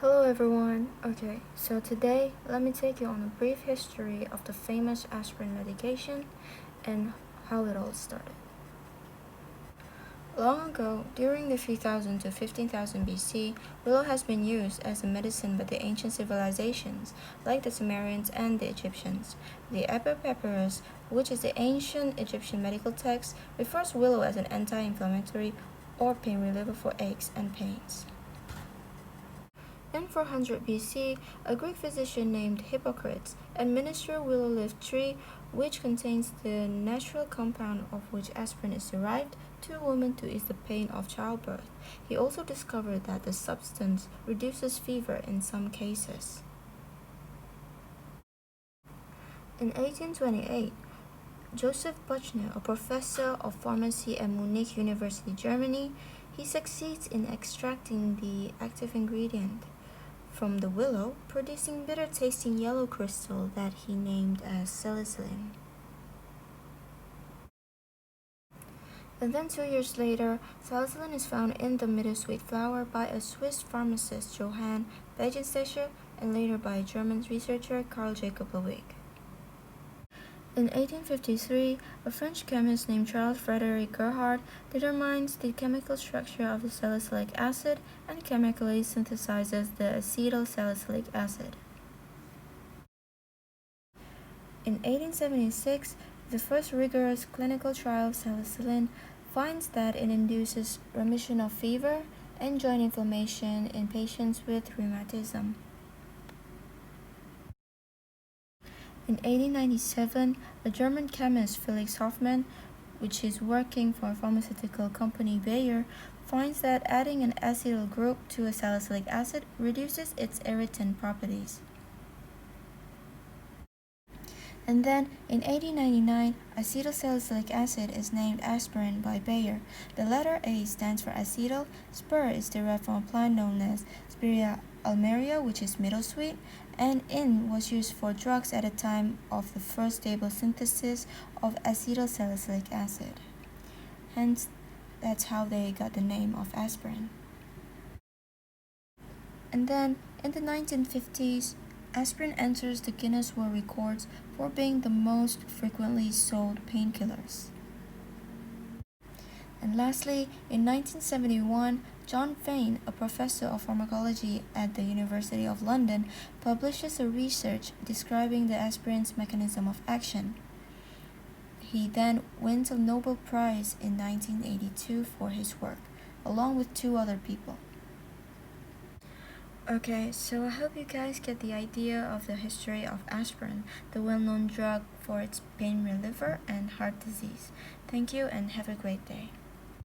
Hello everyone. Okay, so today let me take you on a brief history of the famous aspirin medication and how it all started. Long ago, during the 3000 to 15,000 BC, willow has been used as a medicine by the ancient civilizations like the Sumerians and the Egyptians. The Epic Papyrus, which is the ancient Egyptian medical text, refers willow as an anti-inflammatory or pain reliever for aches and pains. In 400 BC, a Greek physician named Hippocrates administered willow leaf tree, which contains the natural compound of which aspirin is derived, to a woman to ease the pain of childbirth. He also discovered that the substance reduces fever in some cases. In 1828, Joseph Buchner, a professor of pharmacy at Munich University, Germany, he succeeds in extracting the active ingredient from the willow, producing bitter-tasting yellow crystal that he named as salicylene. And then 2 years later, salicylene is found in the meadowsweet flower by a Swiss pharmacist Johann Begenstecher and later by a German researcher Carl Jacob Lewig. In 1853, a French chemist named Charles Frederick Gerhardt determines the chemical structure of the salicylic acid and chemically synthesizes the acetyl salicylic acid. In 1876, the first rigorous clinical trial of salicylene finds that it induces remission of fever and joint inflammation in patients with rheumatism. In 1897, a German chemist Felix Hoffmann, which is working for a pharmaceutical company Bayer, finds that adding an acetyl group to a salicylic acid reduces its irritant properties. And then, in 1899, acetylsalicylic acid is named aspirin by Bayer. The letter A stands for acetyl, spur is derived from a plant known as Spirea almeria, which is meadowsweet, and in was used for drugs at the time of the first stable synthesis of acetylsalicylic acid. Hence, that's how they got the name of aspirin. And then, in the 1950s, aspirin enters the Guinness World Records for being the most frequently sold painkillers. And lastly, in 1971, John Vane, a professor of pharmacology at the University of London, publishes a research describing the aspirin's mechanism of action. He then wins a Nobel Prize in 1982 for his work, along with 2 other people. Okay, so I hope you guys get the idea of the history of aspirin, the well-known drug for its pain reliever and heart disease. Thank you and have a great day.